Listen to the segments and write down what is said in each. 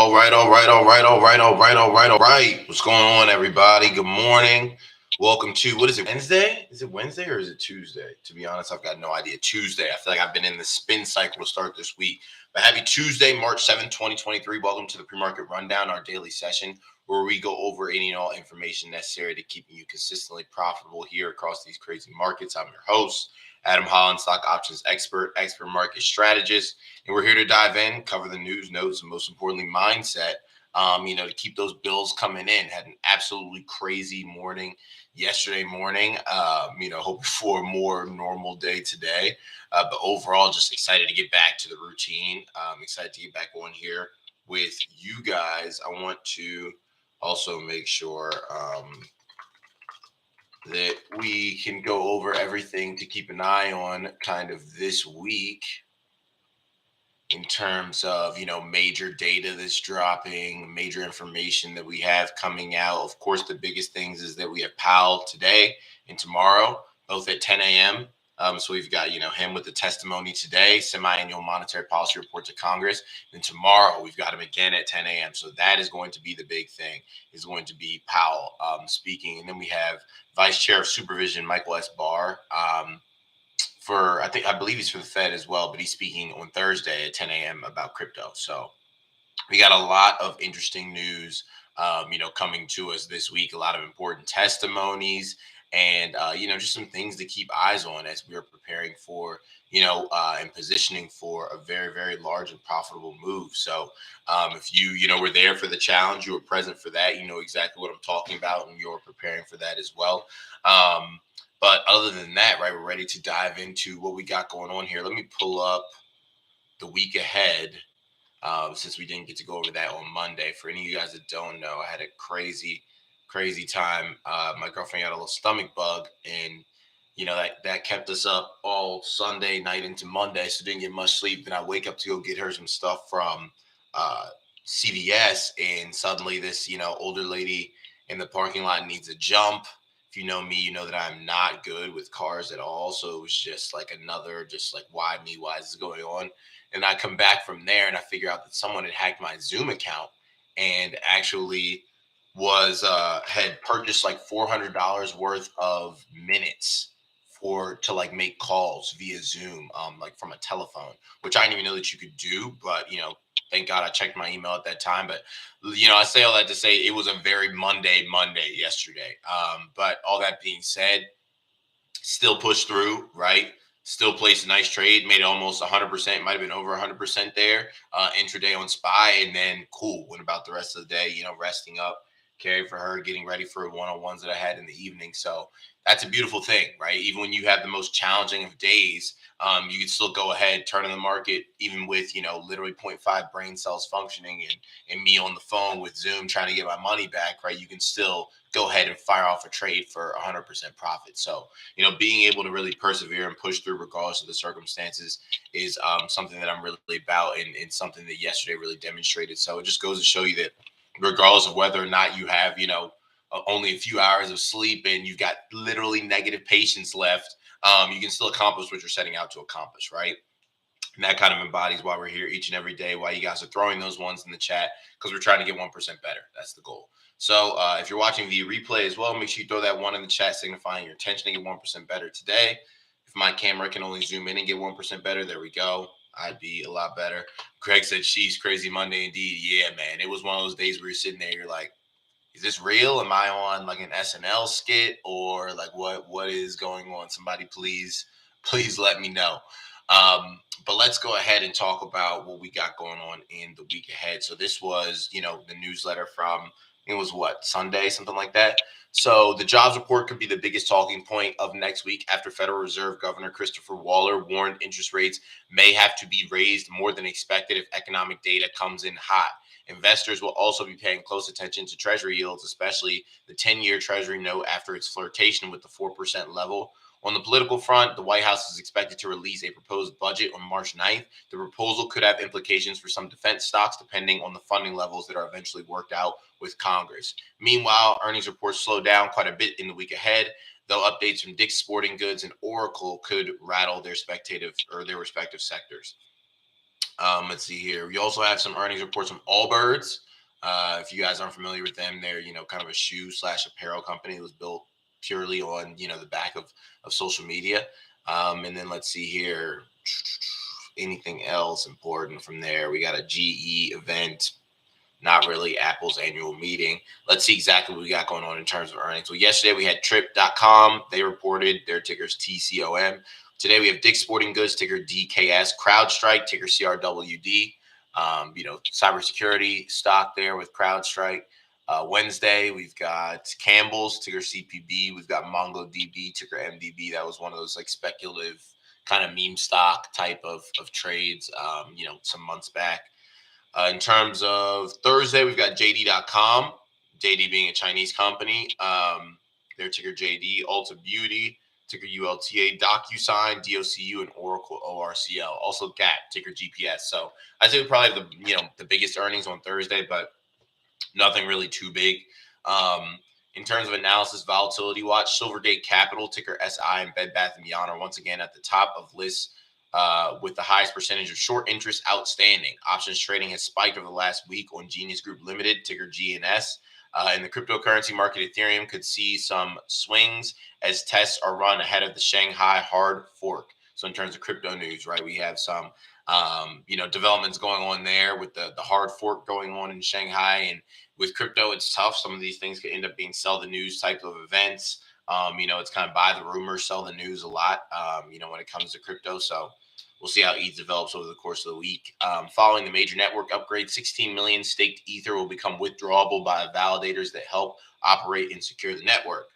All right. What's going on, everybody? Good morning. Welcome to, what is it, Wednesday? Is it Wednesday or is it Tuesday? To be honest, I've got no idea. Tuesday. I feel like I've been in the spin cycle to start this week. But happy Tuesday, March 7th, 2023. Welcome to the Premarket Rundown, our daily session where we go over any and all information necessary to keeping you consistently profitable here across these crazy markets. I'm your host, Adam Holland, stock options expert market strategist. And we're here to dive in, cover the news, notes, and most importantly, mindset. To keep those bills coming in. Had an absolutely crazy morning yesterday morning. Hoping for a more normal day today. But overall, just excited to get back to the routine. Excited to get back on here with you guys. I want to also make sure that we can go over everything to keep an eye on kind of this week in terms of, major data that's dropping, major information that we have coming out. Of course, the biggest things is that we have Powell today and tomorrow, both at 10 a.m. So we've got, him with the testimony today, semi-annual monetary policy report to Congress. And tomorrow we've got him again at 10 a.m. So that is going to be the big thing, is going to be Powell speaking. And then we have Vice Chair of Supervision, Michael S. Barr, I believe he's for the Fed as well, but he's speaking on Thursday at 10 a.m. about crypto. So we got a lot of interesting news, coming to us this week, a lot of important testimonies and, just some things to keep eyes on as we are preparing for, and positioning for a very, very large and profitable move. So if you were there for the challenge, you were present for that, you know exactly what I'm talking about, and you're preparing for that as well. But other than that, right, we're ready to dive into what we got going on here. Let me pull up the week ahead, since we didn't get to go over that on Monday. For any of you guys that don't know, I had a crazy, crazy time. My girlfriend got a little stomach bug, and that kept us up all Sunday night into Monday, so didn't get much sleep. Then I wake up to go get her some stuff from CVS, and suddenly this older lady in the parking lot needs a jump. If you know me, you know that I'm not good with cars at all. So it was just like why me? Why is this going on? And I come back from there and I figure out that someone had hacked my Zoom account and actually had purchased like $400 worth of minutes to like make calls via Zoom, like from a telephone, which I didn't even know that you could do. But thank God I checked my email at that time. But I say all that to say it was a very Monday yesterday. But all that being said, still pushed through, right? Still placed a nice trade, made almost 100%, might have been over 100% there, intraday on SPY, and then cool, went about the rest of the day, resting up, caring for her, getting ready for one-on-ones that I had in the evening. So that's a beautiful thing, right? Even when you have the most challenging of days, you can still go ahead, turn in the market, even with, literally 0.5 brain cells functioning and me on the phone with Zoom trying to get my money back, right? You can still go ahead and fire off a trade for 100% profit. So, being able to really persevere and push through regardless of the circumstances is something that I'm really about, and something that yesterday really demonstrated. So it just goes to show you that regardless of whether or not you have, only a few hours of sleep and you've got literally negative patience left, you can still accomplish what you're setting out to accomplish, right? And that kind of embodies why we're here each and every day, why you guys are throwing those ones in the chat, because we're trying to get 1% better. That's the goal. So if you're watching via replay as well, make sure you throw that one in the chat signifying your intention to get 1% better today. If my camera can only zoom in and get 1% better, there we go. I'd be a lot better. Greg said, she's crazy Monday indeed. Yeah, man. It was one of those days where you're sitting there, you're like, is this real? Am I on like an SNL skit, or like what is going on? Somebody please let me know. But let's go ahead and talk about what we got going on in the week ahead. So this was, the newsletter from, it was Sunday, something like that. So the jobs report could be the biggest talking point of next week after Federal Reserve Governor Christopher Waller warned interest rates may have to be raised more than expected if economic data comes in hot. Investors will also be paying close attention to Treasury yields, especially the 10-year Treasury note after its flirtation with the 4% level. On the political front, the White House is expected to release a proposed budget on March 9th. The proposal could have implications for some defense stocks, depending on the funding levels that are eventually worked out with Congress. Meanwhile, earnings reports slow down quite a bit in the week ahead, though updates from Dick's Sporting Goods and Oracle could rattle their respective sectors. Let's see here. We also have some earnings reports from Allbirds. If you guys aren't familiar with them, they're kind of a shoe slash apparel company that was built purely on the back of social media. And then let's see here. Anything else important from there? We got a GE event. Not really Apple's annual meeting. Let's see exactly what we got going on in terms of earnings. So yesterday we had Trip.com. They reported their ticker's TCOM. Today we have Dick's Sporting Goods, ticker DKS. CrowdStrike, ticker CRWD. Cybersecurity stock there with CrowdStrike. Wednesday we've got Campbell's, ticker CPB. We've got MongoDB, ticker MDB. That was one of those like speculative kind of meme stock type of trades, some months back. In terms of Thursday, we've got JD.com, JD being a Chinese company. Their ticker JD, Ulta Beauty, ticker ULTA, DocuSign, DOCU, and Oracle ORCL. Also Gap, ticker GPS. So I'd say we probably have the biggest earnings on Thursday, but nothing really too big. In terms of analysis, volatility watch, Silvergate Capital, ticker SI, and Bed Bath & Beyond are once again at the top of lists with the highest percentage of short interest outstanding. Options trading has spiked over the last week on Genius Group Limited, ticker GNS. In the cryptocurrency market, Ethereum could see some swings as tests are run ahead of the Shanghai hard fork. So in terms of crypto news, right, we have some developments going on there with the hard fork going on in Shanghai. And with crypto, it's tough. Some of these things could end up being sell the news type of events. It's kind of buy the rumors, sell the news a lot, when it comes to crypto. So we'll see how ETH develops over the course of the week. Following the major network upgrade, 16 million staked Ether will become withdrawable by validators that help operate and secure the network.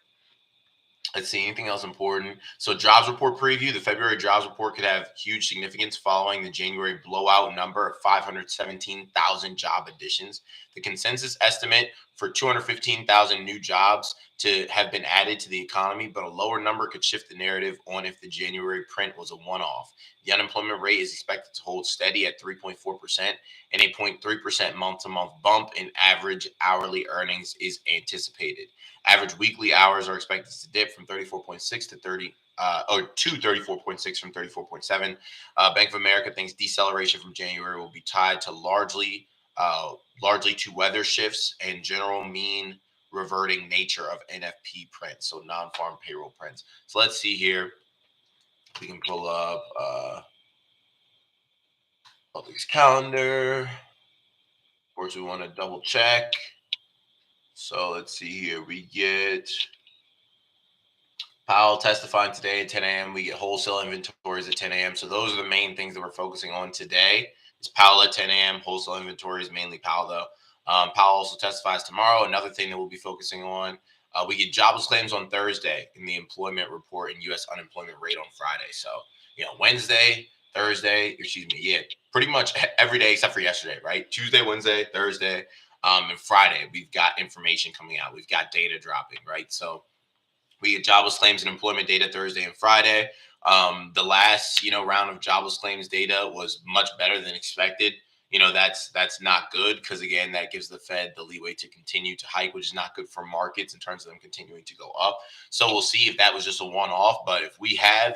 Let's see, anything else important? So jobs report preview. The February jobs report could have huge significance following the January blowout number of 517,000 job additions. The consensus estimate for 215,000 new jobs to have been added to the economy, but a lower number could shift the narrative on if the January print was a one-off. The unemployment rate is expected to hold steady at 3.4%, and a 0.3% month-to-month bump in average hourly earnings is anticipated. Average weekly hours are expected to dip from 34.6 to 34.6 from 34.7. Bank of America thinks deceleration from January will be tied to largely to weather shifts and general mean reverting nature of NFP prints, so non-farm payroll prints. So let's see here. We can pull up Celtics calendar. Of course, we want to double check. So let's see here. We get Powell testifying today at 10 a.m. We get wholesale inventories at 10 a.m. So those are the main things that we're focusing on today. It's Powell at 10 a.m. Wholesale inventories, mainly Powell, though. Powell also testifies tomorrow. Another thing that we'll be focusing on, we get jobless claims on Thursday in the employment report and U.S. unemployment rate on Friday. So, Wednesday, Thursday, pretty much every day except for yesterday, right? Tuesday, Wednesday, Thursday, and Friday, we've got information coming out. We've got data dropping, right? So we get jobless claims and employment data Thursday and Friday. The last, round of jobless claims data was much better than expected. That's not good because, again, that gives the Fed the leeway to continue to hike, which is not good for markets in terms of them continuing to go up. So we'll see if that was just a one-off. But if we have,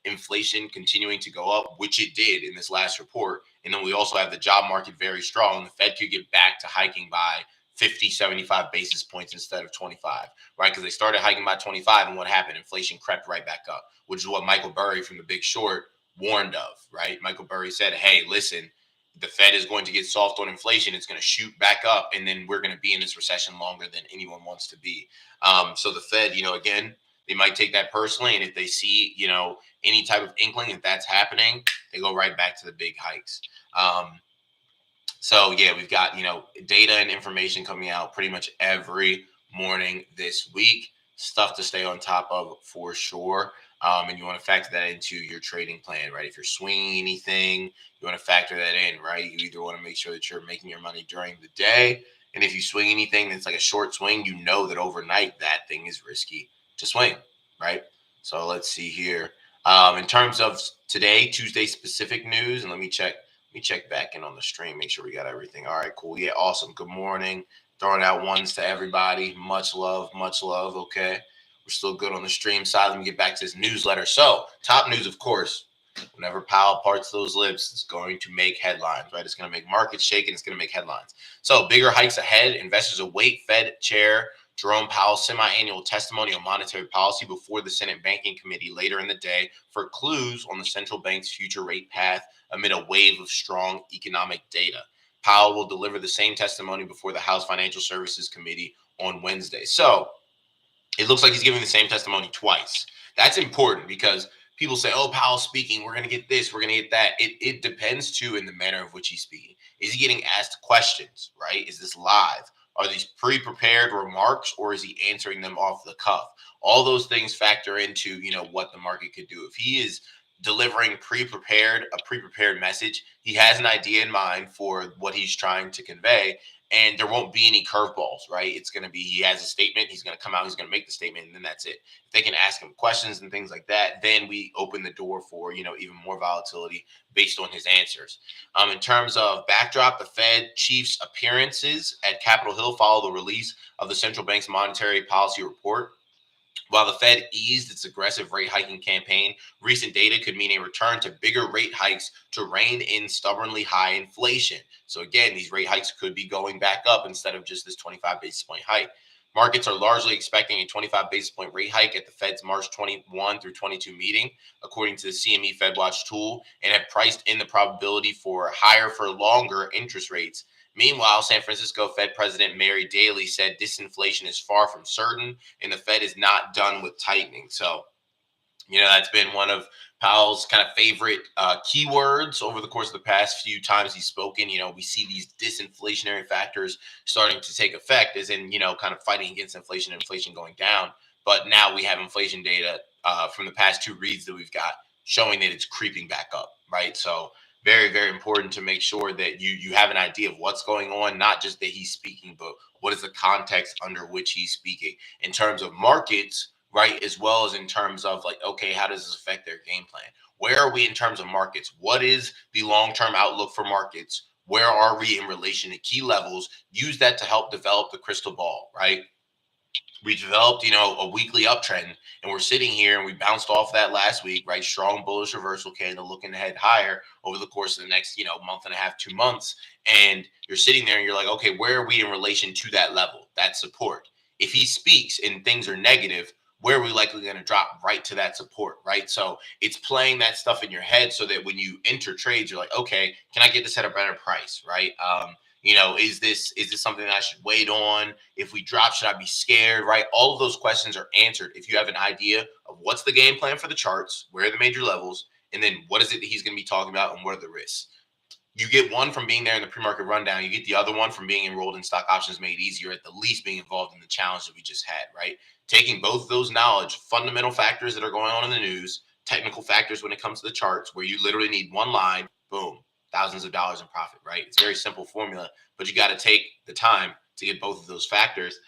inflation continuing to go up, which it did in this last report, and then we also have the job market very strong, the Fed could get back to hiking by 50, 75 basis points instead of 25, right? Because they started hiking by 25, and what happened? Inflation crept right back up, which is what Michael Burry from The Big Short warned of, right? Michael Burry said, hey, listen, the Fed is going to get soft on inflation. It's going to shoot back up, and then we're going to be in this recession longer than anyone wants to be. So the Fed, again, they might take that personally, and if they see, any type of inkling that that's happening, they go right back to the big hikes. So, we've got, data and information coming out pretty much every morning this week. Stuff to stay on top of for sure. And you want to factor that into your trading plan, right? If you're swinging anything, you want to factor that in, right? You either want to make sure that you're making your money during the day. And if you swing anything that's like a short swing, you know that overnight that thing is risky to swing, right? So let's see here. In terms of today, Tuesday specific news, and let me check back in on the stream, make sure we got everything. All right, cool. Yeah, awesome. Good morning. Throwing out ones to everybody. Much love. Okay. We're still good on the stream side. Let me get back to this newsletter. So, top news, of course. Whenever Powell parts those lips, it's going to make headlines, right? It's going to make markets shake and it's going to make headlines. So bigger hikes ahead. Investors await Fed Chair Jerome Powell's semi-annual testimony on monetary policy before the Senate Banking Committee later in the day for clues on the central bank's future rate path amid a wave of strong economic data. Powell will deliver the same testimony before the House Financial Services Committee on Wednesday. So it looks like he's giving the same testimony twice. That's important because people say, oh, Powell's speaking. We're going to get this. We're going to get that. It depends, too, in the manner of which he's speaking. Is he getting asked questions, right? Is this live? Are these pre-prepared remarks, or is he answering them off the cuff? All those things factor into, what the market could do. If he is delivering a pre-prepared message, he has an idea in mind for what he's trying to convey, and there won't be any curveballs, right? It's going to be, he has a statement, he's going to come out, he's going to make the statement, and then that's it. If they can ask him questions and things like that, then we open the door for, even more volatility based on his answers. In terms of backdrop, the Fed chief's appearances at Capitol Hill follow the release of the central bank's monetary policy report. While the Fed eased its aggressive rate hiking campaign, recent data could mean a return to bigger rate hikes to rein in stubbornly high inflation. So again, these rate hikes could be going back up instead of just this 25 basis point hike. Markets are largely expecting a 25 basis point rate hike at the Fed's March 21 through 22 meeting, according to the CME FedWatch tool, and have priced in the probability for higher for longer interest rates. Meanwhile, San Francisco Fed President Mary Daly said disinflation is far from certain and the Fed is not done with tightening. So, that's been one of Powell's kind of favorite keywords over the course of the past few times he's spoken. We see these disinflationary factors starting to take effect, as in, kind of fighting against inflation and inflation going down. But now we have inflation data from the past two reads that we've got showing that it's creeping back up, right? So very, very important to make sure that you have an idea of what's going on, not just that he's speaking, but what is the context under which he's speaking in terms of markets, right? As well as in terms of like, okay, how does this affect their game plan? Where are we in terms of markets? What is the long-term outlook for markets? Where are we in relation to key levels? Use that to help develop the crystal ball, right? We developed, a weekly uptrend, and we're sitting here and we bounced off that last week, right? Strong bullish reversal candle looking to head higher over the course of the next, month and a half, 2 months. And you're sitting there and you're like, okay, where are we in relation to that level, that support? If he speaks and things are negative, where are we likely going to drop right to that support, right? So it's playing that stuff in your head so that when you enter trades, you're like, okay, can I get this at a better price, right? Is this something that I should wait on? If we drop, should I be scared? Right? All of those questions are answered if you have an idea of what's the game plan for the charts, where are the major levels, and then what is it that he's going to be talking about and what are the risks. You get one from being there in the pre-market rundown. You get the other one from being enrolled in Stock Options Made Easier, at the least being involved in the challenge that we just had, right? Taking both of those knowledge, fundamental factors that are going on in the news, technical factors when it comes to the charts, where you literally need one line, boom, thousands of dollars in profit, right? It's a very simple formula, but you got to take the time to get both of those factors.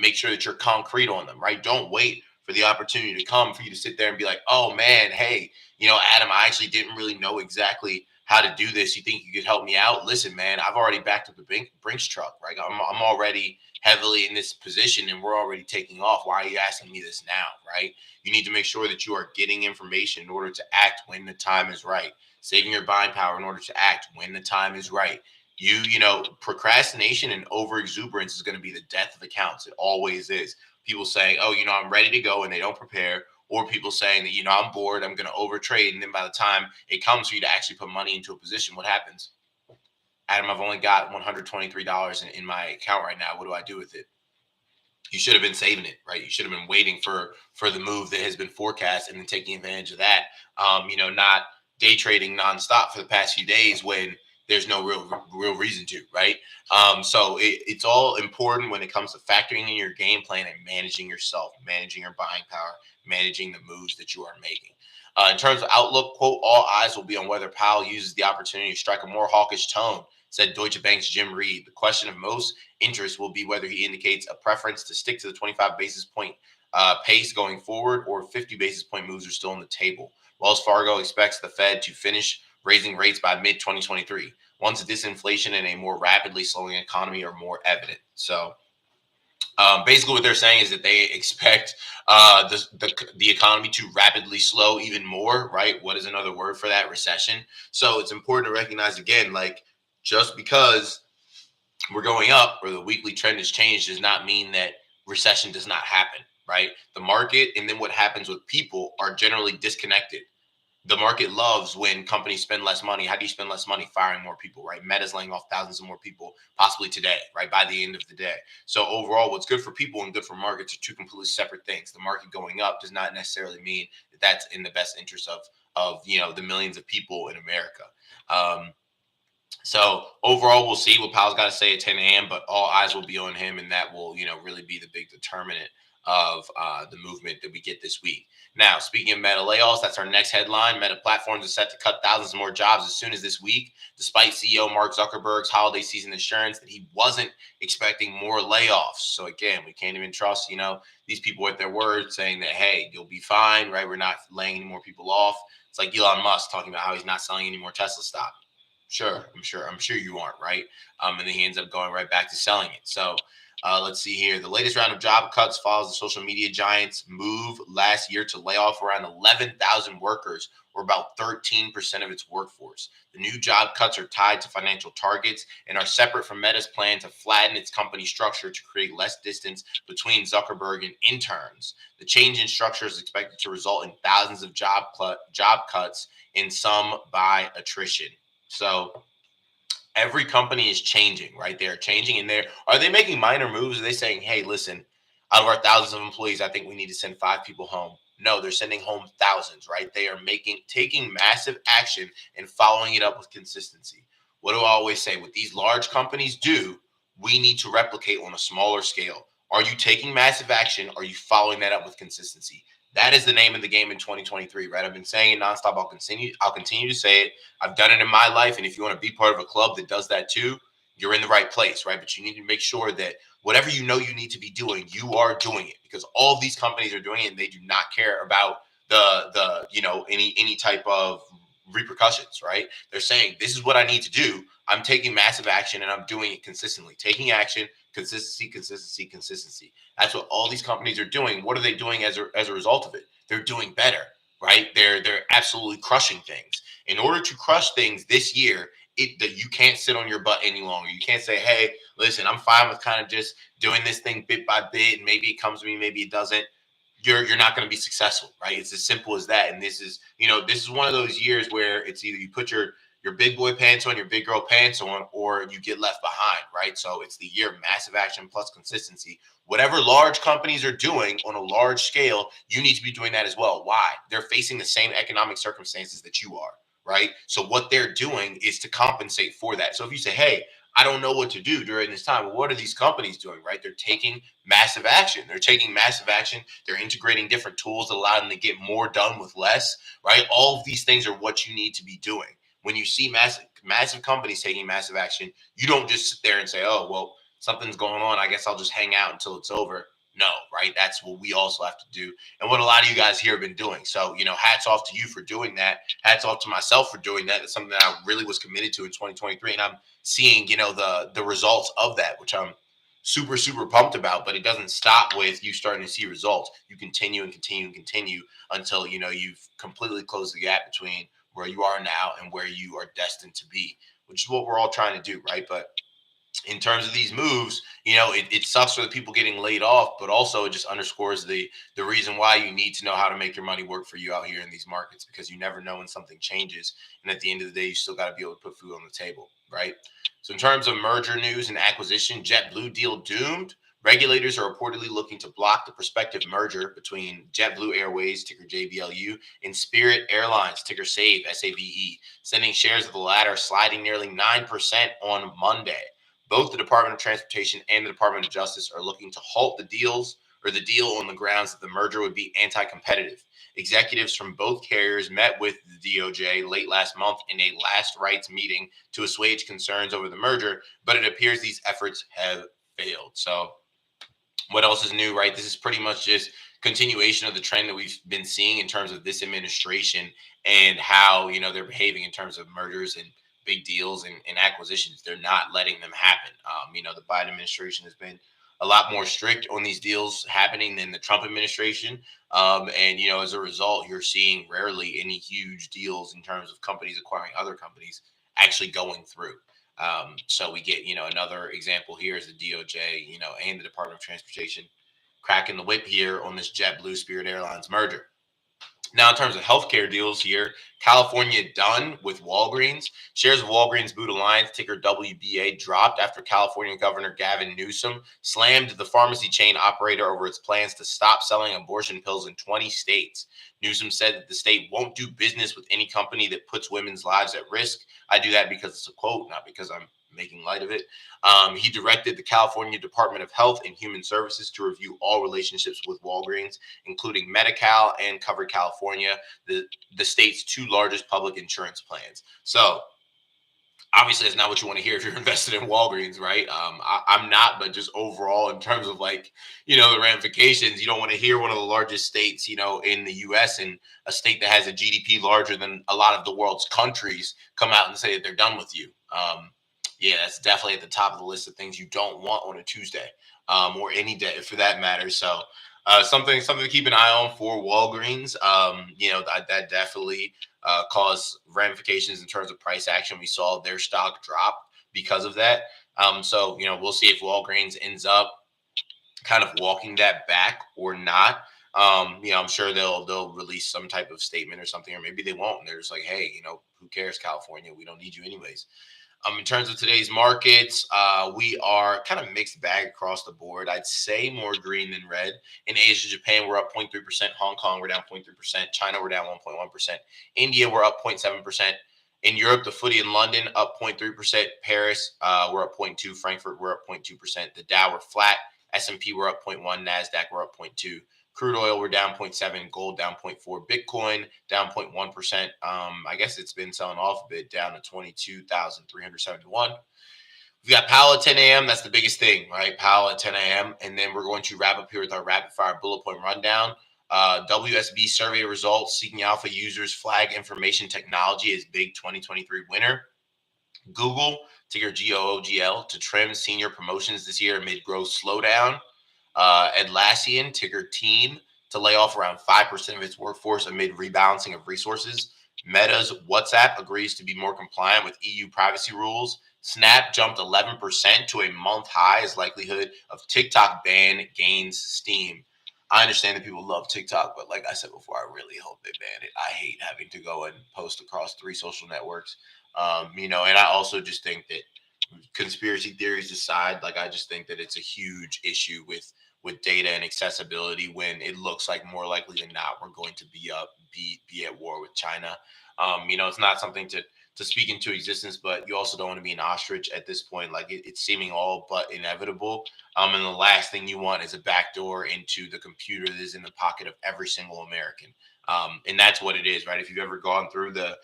Make sure that you're concrete on them, right? Don't wait for the opportunity to come for you to sit there and be like, oh man, hey, Adam, I actually didn't really know exactly how to do this. You think you could help me out? Listen, man, I've already backed up the Brinks truck, right? I'm already heavily in this position and we're already taking off. Why are you asking me this now, right? You need to make sure that you are getting information in order to act when the time is right, saving your buying power in order to act when the time is right. Procrastination and over exuberance is going to be the death of accounts. It always is. People saying, oh, I'm ready to go, and they don't prepare. Or people saying that, I'm bored, I'm going to overtrade. And then by the time it comes for you to actually put money into a position, what happens? Adam, I've only got $123 in my account right now. What do I do with it? You should have been saving it, right? You should have been waiting for the move that has been forecast and then taking advantage of that. Not day trading nonstop for the past few days when there's no real reason to, right? So it's all important when it comes to factoring in your game plan and managing yourself, managing your buying power, managing the moves that you are making. In terms of outlook, quote, all eyes will be on whether Powell uses the opportunity to strike a more hawkish tone, said Deutsche Bank's Jim Reed. The question of most interest will be whether he indicates a preference to stick to the 25 basis point pace going forward, or 50 basis point moves are still on the table. Wells Fargo expects the Fed to finish raising rates by mid-2023, once disinflation and a more rapidly slowing economy are more evident. So Basically, what they're saying is that they expect the economy to rapidly slow even more. Right? What is another word for that? Recession. So it's important to recognize again, like just because we're going up or the weekly trend has changed does not mean that recession does not happen. Right? The market and then what happens with people are generally disconnected. The market loves when companies spend less money. How do you spend less money? Firing more people, right? Meta's laying off thousands of more people, possibly today, right? By the end of the day. So overall, what's good for people and good for markets are two completely separate things. The market going up does not necessarily mean that that's in the best interest of the millions of people in America. Um, so overall, we'll see what Powell's got to say at 10 a.m., but all eyes will be on him, and that will, really be the big determinant of the movement that we get this week. Now, speaking of Meta layoffs, that's our next headline. Meta Platforms is set to cut thousands more jobs as soon as this week, despite CEO Mark Zuckerberg's holiday season assurance that he wasn't expecting more layoffs. So again, we can't even trust, these people with their word saying that, hey, you'll be fine, right? We're not laying any more people off. It's like Elon Musk talking about how he's not selling any more Tesla stock. Sure, I'm sure you aren't, right? And then he ends up going right back to selling it. So let's see here. The latest round of job cuts follows the social media giant's move last year to lay off around 11,000 workers, or about 13% of its workforce. The new job cuts are tied to financial targets and are separate from Meta's plan to flatten its company structure to create less distance between Zuckerberg and interns. The change in structure is expected to result in thousands of job cuts, and some by attrition. So every company is changing, right? They're changing and are they making minor moves? Are they saying, hey, listen, out of our thousands of employees, I think we need to send 5 people home? No, they're sending home thousands, right? They are taking massive action and following it up with consistency. What do I always say? What these large companies do, we need to replicate on a smaller scale. Are you taking massive action? Are you following that up with consistency? That is the name of the game in 2023, right? I've been saying it nonstop. I'll continue to say it. I've done it in my life. And if you want to be part of a club that does that too, you're in the right place, right? But you need to make sure that whatever you know you need to be doing, you are doing it, because all of these companies are doing it and they do not care about any type of repercussions, right? They're saying this is what I need to do. I'm taking massive action and I'm doing it consistently. Taking action, consistency, consistency, consistency. That's what all these companies are doing. What are they doing as a result of it? They're doing better, right? They're absolutely crushing things. In order to crush things this year, that you can't sit on your butt any longer. You can't say, "Hey, listen, I'm fine with kind of just doing this thing bit by bit, and maybe it comes to me, maybe it doesn't." You're not going to be successful, right? It's as simple as that. And this is one of those years where it's either you put your big boy pants on, your big girl pants on, or you get left behind, right? So it's the year of massive action plus consistency. Whatever large companies are doing on a large scale, you need to be doing that as well. Why? They're facing the same economic circumstances that you are, right? So what they're doing is to compensate for that. So if you say, hey, I don't know what to do during this time, well, what are these companies doing, right? They're taking massive action. They're taking massive action. They're integrating different tools that allow them to get more done with less, right? All of these things are what you need to be doing. When you see massive companies taking massive action, you don't just sit there and say, oh, well, something's going on. I guess I'll just hang out until it's over. No, right? That's what we also have to do, and what a lot of you guys here have been doing. So, hats off to you for doing that. Hats off to myself for doing that. It's something that I really was committed to in 2023, and I'm seeing, the results of that, which I'm super, super pumped about. But it doesn't stop with you starting to see results. You continue and continue and continue until, you've completely closed the gap between where you are now and where you are destined to be, which is what we're all trying to do, right? But in terms of these moves, it sucks for the people getting laid off, but also it just underscores the reason why you need to know how to make your money work for you out here in these markets, because you never know when something changes. And at the end of the day, you still got to be able to put food on the table, right? So in terms of merger news and acquisition, JetBlue deal doomed. Regulators are reportedly looking to block the prospective merger between JetBlue Airways, ticker JBLU, and Spirit Airlines, ticker SAVE, sending shares of the latter sliding nearly 9% on Monday. Both the Department of Transportation and the Department of Justice are looking to halt the deal on the grounds that the merger would be anti-competitive. Executives from both carriers met with the DOJ late last month in a last rites meeting to assuage concerns over the merger, but it appears these efforts have failed. So what else is new, right? This is pretty much just continuation of the trend that we've been seeing in terms of this administration and how, they're behaving in terms of mergers and big deals and acquisitions. They're not letting them happen. The Biden administration has been a lot more strict on these deals happening than the Trump administration. And, as a result, you're seeing rarely any huge deals in terms of companies acquiring other companies actually going through. So we get, another example here is the DOJ, and the Department of Transportation cracking the whip here on this JetBlue Spirit Airlines merger. Now, in terms of healthcare deals here, California Done with Walgreens. Shares of Walgreens Boot Alliance, ticker WBA, dropped after California Governor Gavin Newsom slammed the pharmacy chain operator over its plans to stop selling abortion pills in 20 states. Newsom said that the state won't do business with any company that puts women's lives at risk. I do that because it's a quote, not because I'm making light of it. He directed the California Department of Health and Human Services to review all relationships with Walgreens, including Medi-Cal and Covered California, the state's two largest public insurance plans. So obviously that's not what you want to hear if you're invested in Walgreens, right? I'm not, but just overall in terms of the ramifications, you don't want to hear one of the largest states, in the U.S. and a state that has a GDP larger than a lot of the world's countries come out and say that they're done with you. Yeah, that's definitely at the top of the list of things you don't want on a Tuesday, or any day for that matter. So something to keep an eye on for Walgreens. That definitely caused ramifications in terms of price action. We saw their stock drop because of that. So we'll see if Walgreens ends up kind of walking that back or not. I'm sure they'll release some type of statement or something, or maybe they won't. And they're just like, hey, who cares, California? We don't need you anyways. In terms of today's markets, we are kind of mixed bag across the board. I'd say more green than red. In Asia, Japan, we're up 0.3%. Hong Kong, we're down 0.3%. China, we're down 1.1%. India, we're up 0.7%. In Europe, the FTSE in London up 0.3%. Paris, we're up 0.2%. Frankfurt, we're up 0.2%. The Dow, we're flat. S&P, we're up 0.1%. NASDAQ, we're up 0.2%. Crude oil, we're down 0.7%. Gold down 0.4%. Bitcoin down 0.1%. I guess it's been selling off a bit, down to 22,371. We've got Powell at 10 a.m. That's the biggest thing, right? Powell at 10 a.m. And then we're going to wrap up here with our rapid fire bullet point rundown. WSB survey results, Seeking Alpha users flag information technology as big 2023 winner. Google, ticker GOOGL, to trim senior promotions this year amid growth slowdown. Atlassian, ticker TEAM, to lay off around 5% of its workforce amid rebalancing of resources. Meta's WhatsApp agrees to be more compliant with EU privacy rules. Snap jumped 11% to a month high as likelihood of TikTok ban gains steam. I understand that people love TikTok, but like I said before, I really hope they ban it. I hate having to go and post across 3 social networks. And I also just think that, conspiracy theories aside, I just think that it's a huge issue with data and accessibility when it looks like more likely than not we're going to be at war with China. It's not something to speak into existence, but you also don't want to be an ostrich at this point. It's seeming all but inevitable. And the last thing you want is a backdoor into the computer that is in the pocket of every single American. And that's what it is, right? If you've ever gone through the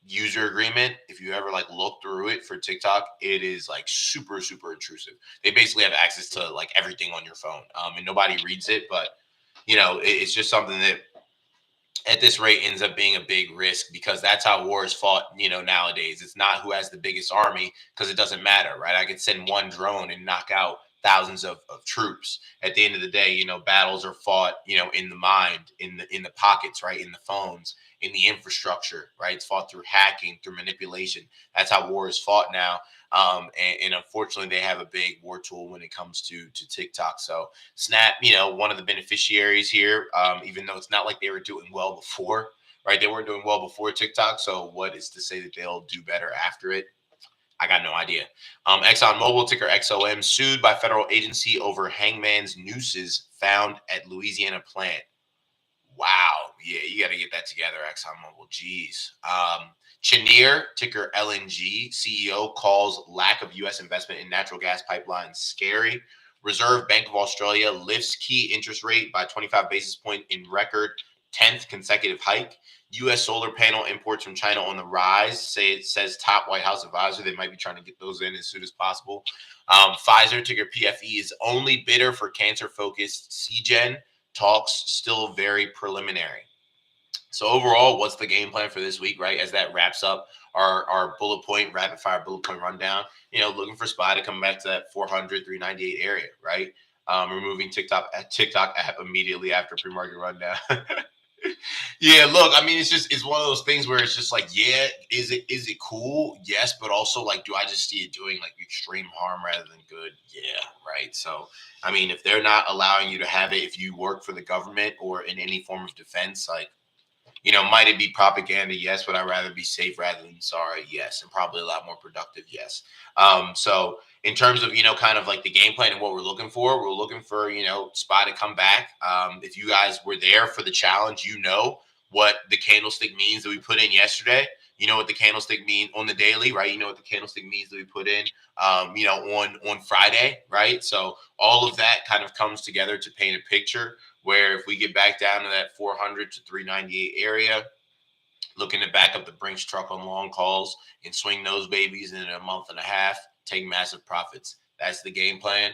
user agreement, if you ever look through it for TikTok, it is super, super intrusive. They basically have access to everything on your phone. And nobody reads it, but it's just something that at this rate ends up being a big risk, because that's how war is fought, nowadays. It's not who has the biggest army, because it doesn't matter, right? I could send one drone and knock out thousands of troops. At the end of the day, battles are fought, in the mind, in the pockets, right? In the phones, in the infrastructure, right? It's fought through hacking, through manipulation. That's how war is fought now. And unfortunately, they have a big war tool when it comes to TikTok. So Snap, one of the beneficiaries here, even though it's not like they were doing well before, right? They weren't doing well before TikTok. So what is to say that they'll do better after it? I got no idea. ExxonMobil, ticker XOM, sued by federal agency over hangman's nooses found at Louisiana plant. Wow. Yeah, you got to get that together, ExxonMobil. Jeez. Cheniere, ticker LNG, CEO calls lack of U.S. investment in natural gas pipelines scary. Reserve Bank of Australia lifts key interest rate by 25 basis point in record 10th consecutive hike. U.S. solar panel imports from China on the rise, says top White House advisor. They might be trying to get those in as soon as possible. Pfizer, ticker PFE, is only bidder for cancer-focused Seagen. Talks still very preliminary. So overall, what's the game plan for this week, right? As that wraps up our bullet point, rapid fire bullet point rundown, looking for SPY to come back to that 400, 398 area, right? Removing TikTok app immediately after pre-market rundown. Yeah, look, I mean, it's one of those things where it's just like, yeah, is it cool? Yes, but also like, do I just see it doing like extreme harm rather than good? Yeah, right. So, I mean, if they're not allowing you to have it, if you work for the government or in any form of defense, like, might it be propaganda? Yes. Would I rather be safe rather than sorry? Yes. And probably a lot more productive? Yes. So in terms of, kind of like the game plan and what we're looking for, SPY to come back. If you guys were there for the challenge, what the candlestick means that we put in yesterday. You know what the candlestick means on the daily, right? You know what the candlestick means that we put in, on Friday, right? So all of that kind of comes together to paint a picture where if we get back down to that 400 to 398 area, looking to back up the Brinks truck on long calls and swing those babies in a month and a half, take massive profits. That's the game plan.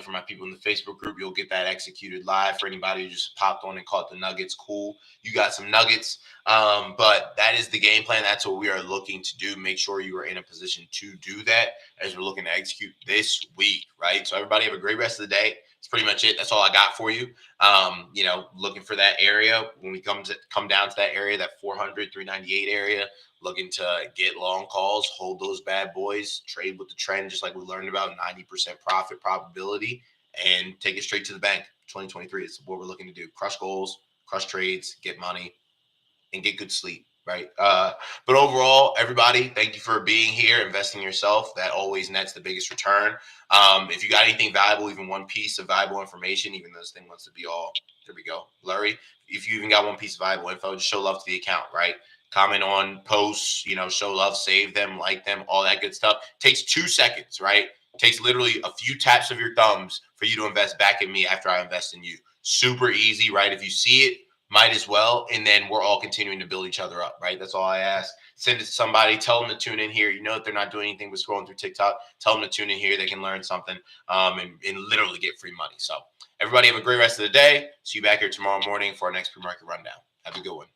For my people in the Facebook group, you'll get that executed live. For anybody who just popped on and caught the nuggets, cool. You got some nuggets. But that is the game plan. That's what we are looking to do. Make sure you are in a position to do that as we're looking to execute this week, right? So everybody have a great rest of the day. It's pretty much it. That's all I got for you. Looking for that area when we come down to that area, that 400, 398 area, looking to get long calls, hold those bad boys, trade with the trend, just like we learned about 90% profit probability, and take it straight to the bank. 2023 is what we're looking to do. Crush goals, crush trades, get money, and get good sleep. Right. But overall, everybody, thank you for being here, investing in yourself. That always nets the biggest return. If you got anything valuable, even one piece of valuable information, even though this thing wants to be all, there we go, blurry. If you even got one piece of valuable info, just show love to the account, right? Comment on posts, show love, save them, like them, all that good stuff. Takes 2 seconds, right? Takes literally a few taps of your thumbs for you to invest back in me after I invest in you. Super easy, right? If you see it, might as well. And then we're all continuing to build each other up, right? That's all I ask. Send it to somebody. Tell them to tune in here. If they're not doing anything but scrolling through TikTok, tell them to tune in here. They can learn something and literally get free money. So everybody have a great rest of the day. See you back here tomorrow morning for our next pre-market rundown. Have a good one.